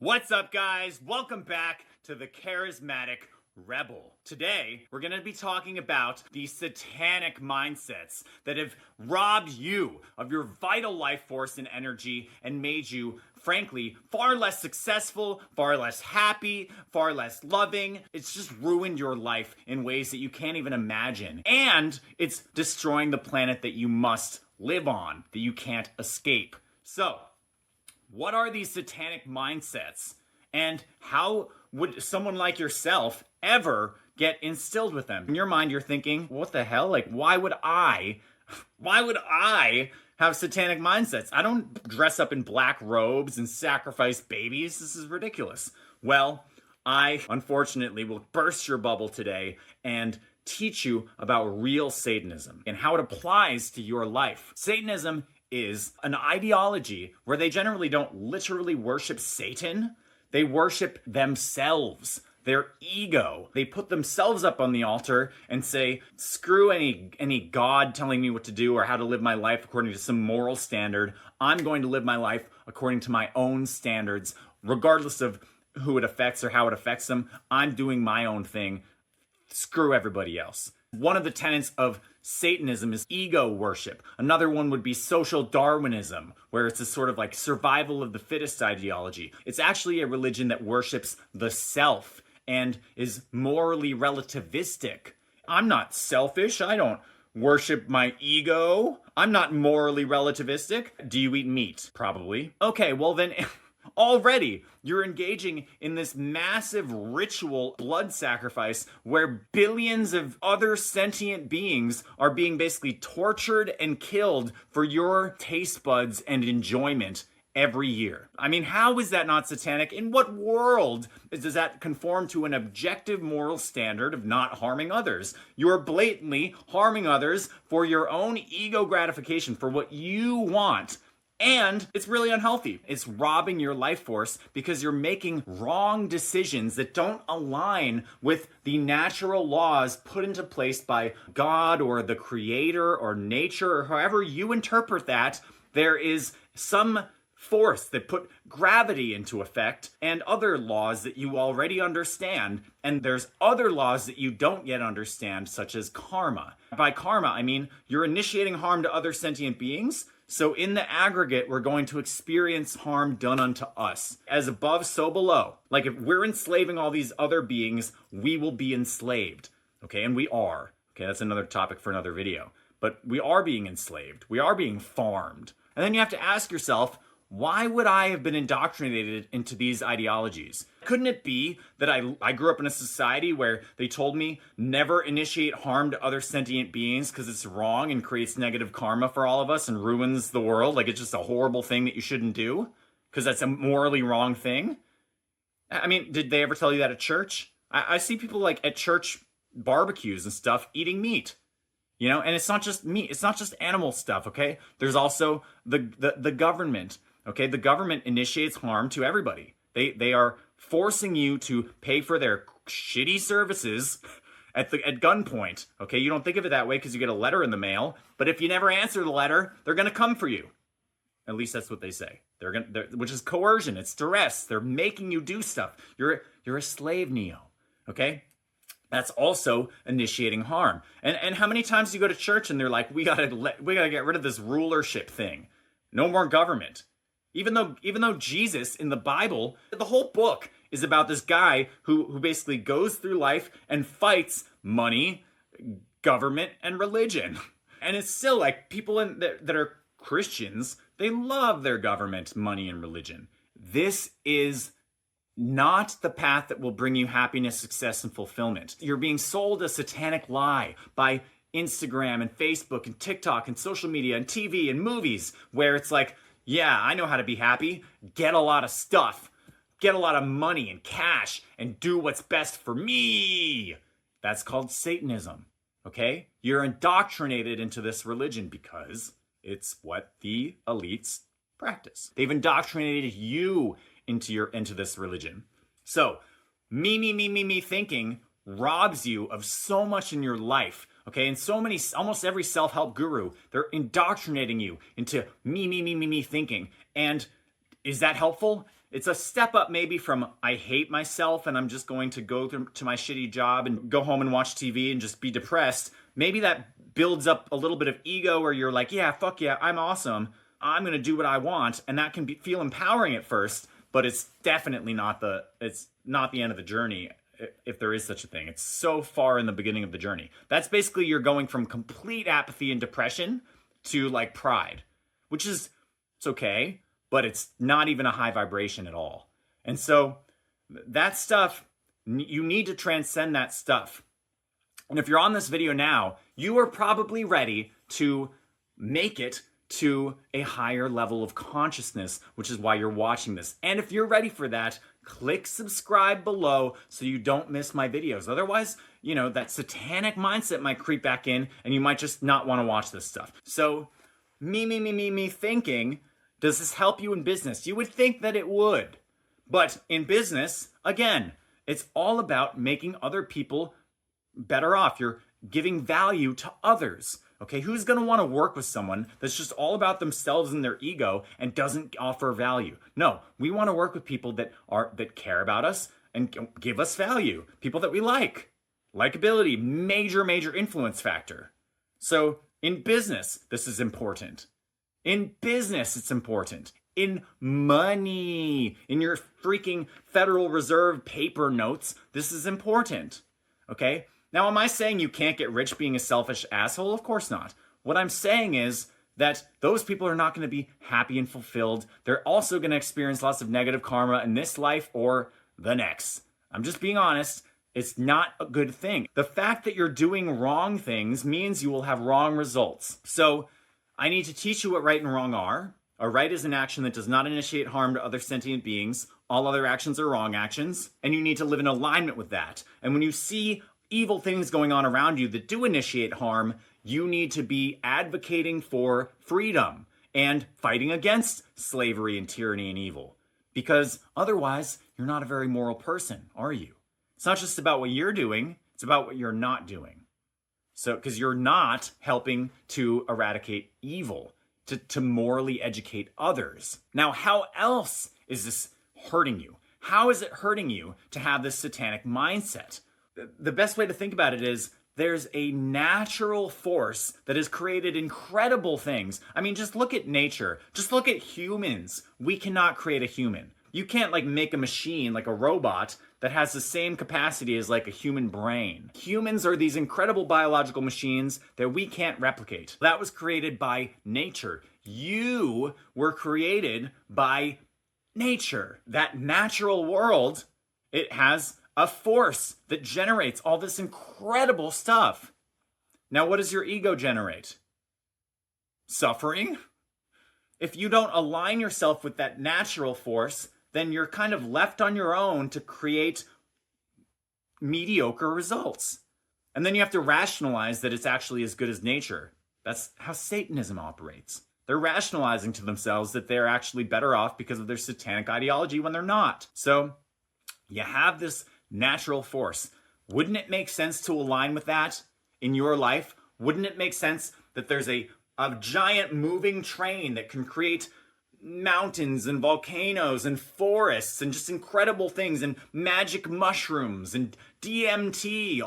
What's up, guys? Welcome back to the Charismatic Rebel. Today, we're going to be talking about the satanic mindsets that have robbed you of your vital life force and energy and made you, frankly, far less successful, far less happy, far less loving. It's just ruined your life in ways that you can't even imagine. And it's destroying the planet that you must live on, that you can't escape. So, what are these satanic mindsets, and how would someone like yourself ever get instilled with them? In your mind, you're thinking, what the hell? Like, why would I have satanic mindsets? I don't dress up in black robes and sacrifice babies. This is ridiculous. Well, I, unfortunately, will burst your bubble today and teach you about real Satanism and how it applies to your life. Satanism is an ideology where they generally don't literally worship Satan. They worship themselves, their ego. They put themselves up on the altar and say, screw any God telling me what to do or how to live my life according to some moral standard. I'm going to live my life according to my own standards, regardless of who it affects or how it affects them. I'm doing my own thing. Screw everybody else. One of the tenets of Satanism is ego worship. Another one would be social Darwinism, where it's a sort of like survival of the fittest ideology. It's actually a religion that worships the self and is morally relativistic. I'm not selfish. I don't worship my ego. I'm not morally relativistic. Do you eat meat? Probably. Okay, well then... Already, you're engaging in this massive ritual blood sacrifice where billions of other sentient beings are being basically tortured and killed for your taste buds and enjoyment every year. I mean, how is that not satanic? In what world does that conform to an objective moral standard of not harming others? You're blatantly harming others for your own ego gratification, for what you want. And it's really unhealthy. It's robbing your life force because you're making wrong decisions that don't align with the natural laws put into place by God or the creator or nature or however you interpret that. There is some force that put gravity into effect and other laws that you already understand. And there's other laws that you don't yet understand, such as karma. By karma, I mean you're initiating harm to other sentient beings. So in the aggregate, we're going to experience harm done unto us. As above, so below. Like if we're enslaving all these other beings, we will be enslaved. Okay, and we are. Okay, that's another topic for another video. But we are being enslaved. We are being farmed. And then you have to ask yourself, why would I have been indoctrinated into these ideologies? Couldn't it be that I grew up in a society where they told me never initiate harm to other sentient beings because it's wrong and creates negative karma for all of us and ruins the world? Like it's just a horrible thing that you shouldn't do because that's a morally wrong thing? I mean, did they ever tell you that at church? I see people like at church barbecues and stuff eating meat. You know, and it's not just meat. It's not just animal stuff, okay? There's also the government. Okay, the government initiates harm to everybody. They are forcing you to pay for their shitty services at gunpoint. Okay, you don't think of it that way because you get a letter in the mail, but if you never answer the letter, they're gonna come for you. At least that's what they say. Which is coercion. It's duress. They're making you do stuff. You're a slave, Neo. Okay. That's also initiating harm. And how many times do you go to church and they're like, we gotta get rid of this rulership thing. No more government. Even though Jesus in the Bible, the whole book is about this guy who basically goes through life and fights money, government, and religion. And it's still like people that are Christians, they love their government, money, and religion. This is not the path that will bring you happiness, success, and fulfillment. You're being sold a satanic lie by Instagram and Facebook and TikTok and social media and TV and movies where it's like, yeah, I know how to be happy. Get a lot of stuff. Get a lot of money and cash and do what's best for me. That's called Satanism, okay? You're indoctrinated into this religion because it's what the elites practice. They've indoctrinated you into this religion. So, me thinking robs you of so much in your life. Okay, and almost every self-help guru, they're indoctrinating you into me thinking. And is that helpful? It's a step up maybe from I hate myself and I'm just going to go to my shitty job and go home and watch TV and just be depressed. Maybe that builds up a little bit of ego where you're like, yeah, fuck yeah, I'm awesome. I'm going to do what I want. And that can feel empowering at first, but it's definitely not the end of the journey, if there is such a thing. It's so far in the beginning of the journey. That's basically you're going from complete apathy and depression to like pride, which is, it's okay, but it's not even a high vibration at all. And so that stuff, you need to transcend that stuff. And if you're on this video now, you are probably ready to make it to a higher level of consciousness, which is why you're watching this. And if you're ready for that, click subscribe below so you don't miss my videos. Otherwise, that satanic mindset might creep back in and you might just not want to watch this stuff. So me thinking, does this help you in business? You would think that it would. But in business, again, it's all about making other people better off. You're giving value to others. Okay, who's going to want to work with someone that's just all about themselves and their ego and doesn't offer value? No, we want to work with people that care about us and give us value. People that we like. Likability, major influence factor. So in business, this is important. In business, it's important. In money, in your freaking Federal Reserve paper notes, this is important. Okay? Now, am I saying you can't get rich being a selfish asshole? Of course not. What I'm saying is that those people are not going to be happy and fulfilled. They're also going to experience lots of negative karma in this life or the next. I'm just being honest. It's not a good thing. The fact that you're doing wrong things means you will have wrong results. So I need to teach you what right and wrong are. A right is an action that does not initiate harm to other sentient beings. All other actions are wrong actions. And you need to live in alignment with that. And when you see evil things going on around you that do initiate harm, you need to be advocating for freedom and fighting against slavery and tyranny and evil. Because otherwise, you're not a very moral person, are you? It's not just about what you're doing, it's about what you're not doing. So, because you're not helping to eradicate evil, to morally educate others. Now, how else is this hurting you? How is it hurting you to have this satanic mindset? The best way to think about it is there's a natural force that has created incredible things. I mean, just look at nature. Just look at humans. We cannot create a human. You can't make a machine, like a robot, that has the same capacity as a human brain. Humans are these incredible biological machines that we can't replicate. That was created by nature. You were created by nature. That natural world, it has a force that generates all this incredible stuff. Now, what does your ego generate? Suffering? If you don't align yourself with that natural force, then you're kind of left on your own to create mediocre results. And then you have to rationalize that it's actually as good as nature. That's how Satanism operates. They're rationalizing to themselves that they're actually better off because of their satanic ideology when they're not. So you have this natural force. Wouldn't it make sense to align with that in your life? Wouldn't it make sense that there's a giant moving train that can create mountains and volcanoes and forests and just incredible things and magic mushrooms and DMT?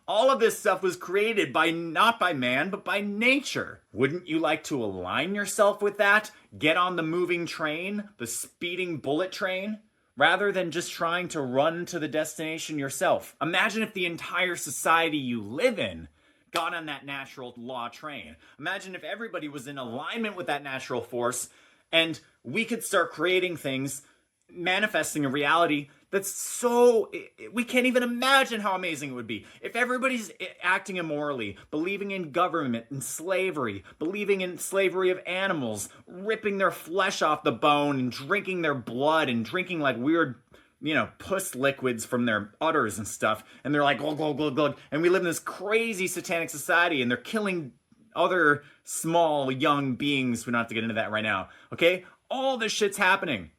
All of this stuff was created not by man, but by nature. Wouldn't you like to align yourself with that? Get on the moving train, the speeding bullet train? Rather than just trying to run to the destination yourself. Imagine if the entire society you live in got on that natural law train. Imagine if everybody was in alignment with that natural force and we could start creating things, manifesting a reality that's so, we can't even imagine how amazing it would be. If everybody's acting immorally, believing in government and slavery, believing in slavery of animals, ripping their flesh off the bone and drinking their blood and drinking weird, puss liquids from their udders and stuff. And they're like, glug, glug, glug, glug. And we live in this crazy satanic society and they're killing other small, young beings. We don't have to get into that right now. Okay? All this shit's happening.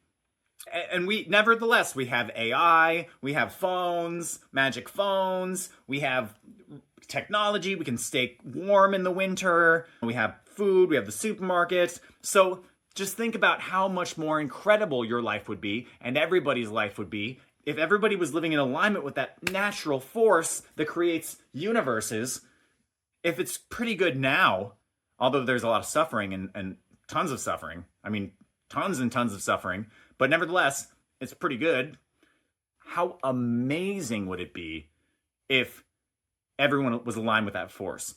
And nevertheless, we have AI, we have phones, magic phones, we have technology, we can stay warm in the winter, we have food, we have the supermarket. So Just think about how much more incredible your life would be and everybody's life would be if everybody was living in alignment with that natural force that creates universes. If it's pretty good now, although there's a lot of suffering and tons of suffering, I mean, tons and tons of suffering, but nevertheless, it's pretty good. How amazing would it be if everyone was aligned with that force?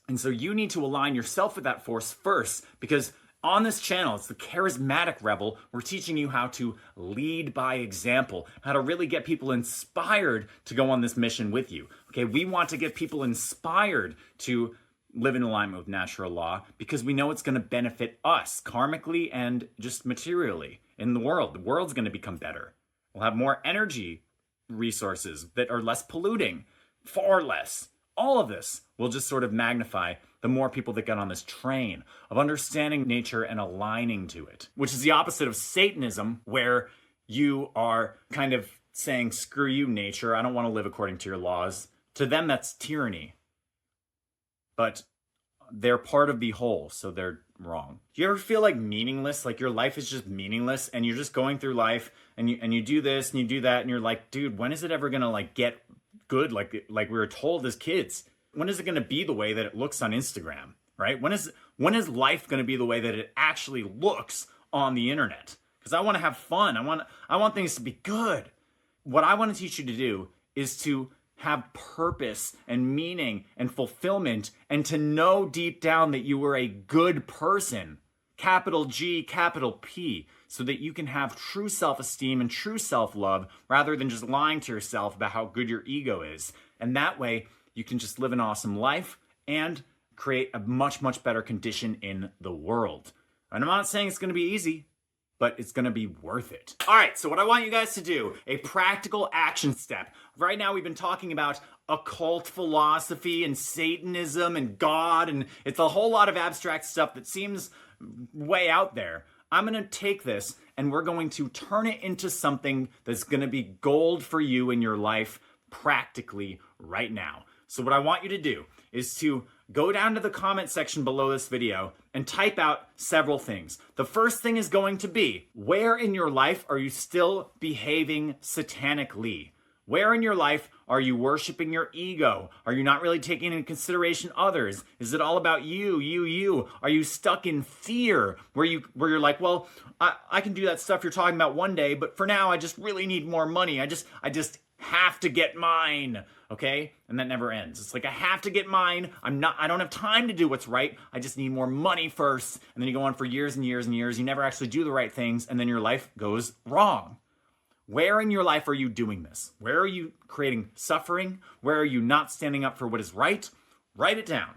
And so you need to align yourself with that force first, because on this channel, it's the Charismatic Rebel. We're teaching you how to lead by example, how to really get people inspired to go on this mission with you. Okay, we want to get people inspired to live in alignment with natural law because we know it's going to benefit us karmically and just materially in the world. The world's going to become better. We'll have more energy resources that are less polluting, far less. All of this will just sort of magnify the more people that get on this train of understanding nature and aligning to it, which is the opposite of Satanism, where you are kind of saying, screw you, nature, I don't want to live according to your laws. To them, that's tyranny. But they're part of the whole, so they're wrong. Do you ever feel like meaningless? Like your life is just meaningless and you're just going through life and you do this and you do that and you're like, dude, when is it ever gonna like get good like we were told as kids? When is it going to be the way that it looks on Instagram, right? When is life going to be the way that it actually looks on the internet? Because I want to have fun. I want things to be good. What I want to teach you to do is to have purpose and meaning and fulfillment, and to know deep down that you were a good person, capital G, capital P, so that you can have true self-esteem and true self-love rather than just lying to yourself about how good your ego is. And that way, you can just live an awesome life and create a much, much better condition in the world. And I'm not saying it's going to be easy, but it's going to be worth it. All right, so what I want you guys to do, a practical action step. Right now, we've been talking about occult philosophy and Satanism and God, and it's a whole lot of abstract stuff that seems way out there. I'm going to take this and we're going to turn it into something that's going to be gold for you in your life practically right now. So what I want you to do is to go down to the comment section below this video and type out several things. The first thing is going to be, where in your life are you still behaving satanically? Where in your life are you worshiping your ego? Are you not really taking into consideration others? Is it all about you? Are you stuck in fear where you're like, well, I can do that stuff you're talking about one day, but for now I just really need more money. I just have to get mine, okay? And that never ends. It's like, I have to get mine. I don't have time to do what's right. I just need more money first. And then you go on for years and years and years. You never actually do the right things, and then your life goes wrong. Where in your life are you doing this? Where are you creating suffering? Where are you not standing up for what is right? Write it down.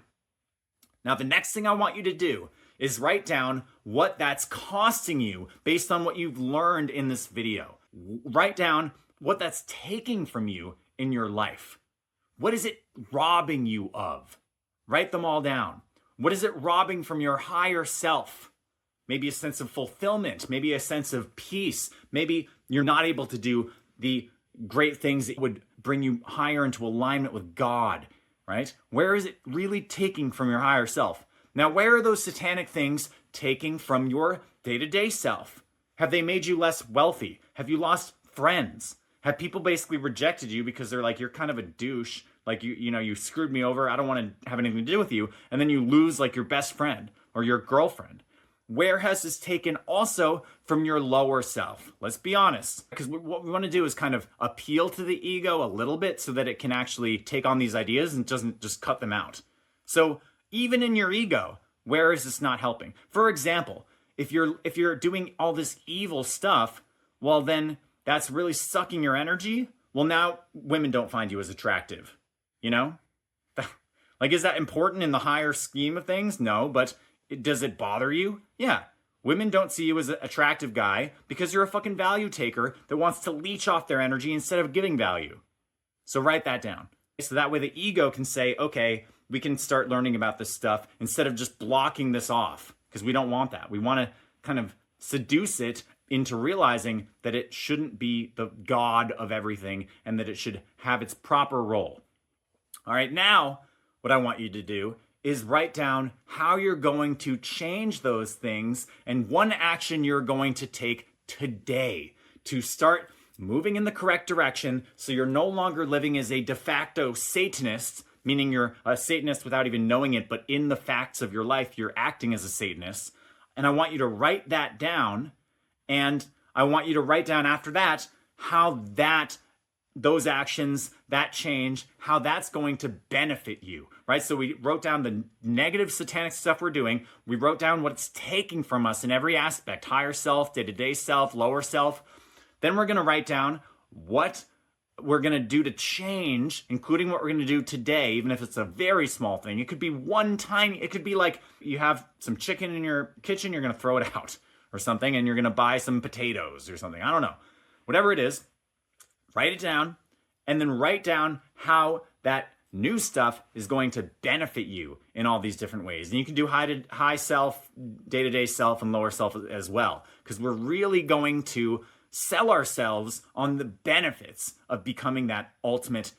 Now, the next thing I want you to do is write down what that's costing you based on what you've learned in this video. Write down what that's taking from you in your life. What is it robbing you of? Write them all down. What is it robbing from your higher self? Maybe a sense of fulfillment, maybe a sense of peace. Maybe you're not able to do the great things that would bring you higher into alignment with God, right? Where is it really taking from your higher self? Now, where are those satanic things taking from your day-to-day self? Have they made you less wealthy? Have you lost friends? Have people basically rejected you because they're like, you're kind of a douche, like you screwed me over, I don't want to have anything to do with you, and then you lose like your best friend or your girlfriend? Where has this taken also from your lower self? Let's be honest, because what we want to do is kind of appeal to the ego a little bit so that it can actually take on these ideas and doesn't just cut them out. So even in your ego, where is this not helping? For example, if you're doing all this evil stuff, well then that's really sucking your energy. Well, now women don't find you as attractive, you know? Like, is that important in the higher scheme of things? No, but does it bother you? Yeah. Women don't see you as an attractive guy because you're a fucking value taker that wants to leech off their energy instead of giving value. So write that down. So that way the ego can say, okay, we can start learning about this stuff instead of just blocking this off, because we don't want that. We want to kind of seduce it into realizing that it shouldn't be the god of everything and that it should have its proper role. All right, now what I want you to do is write down how you're going to change those things and one action you're going to take today to start moving in the correct direction so you're no longer living as a de facto Satanist, meaning you're a Satanist without even knowing it, but in the facts of your life, you're acting as a Satanist. And I want you to write that down, and I want you to write down after that how those actions, that change, how that's going to benefit you, right? So we wrote down the negative satanic stuff we're doing. We wrote down what it's taking from us in every aspect, higher self, day-to-day self, lower self. Then we're going to write down what we're going to do to change, including what we're going to do today, even if it's a very small thing. It could be it could be like you have some chicken in your kitchen, you're going to throw it out or something, and you're going to buy some potatoes or something. I don't know. Whatever it is, write it down, and then write down how that new stuff is going to benefit you in all these different ways. And you can do high self, day-to-day self, and lower self as well, because we're really going to sell ourselves on the benefits of becoming that ultimate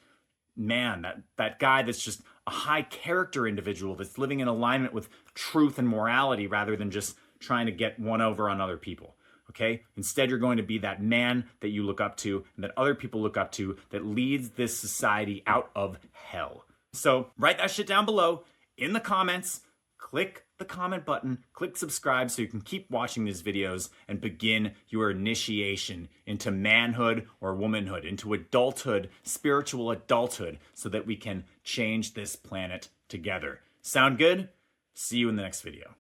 man, that guy that's just a high character individual that's living in alignment with truth and morality rather than just trying to get one over on other people. Okay? Instead, you're going to be that man that you look up to and that other people look up to that leads this society out of hell. So write that shit down below in the comments. Click the comment button, click subscribe so you can keep watching these videos and begin your initiation into manhood or womanhood, into adulthood, spiritual adulthood, so that we can change this planet together. Sound good? See you in the next video.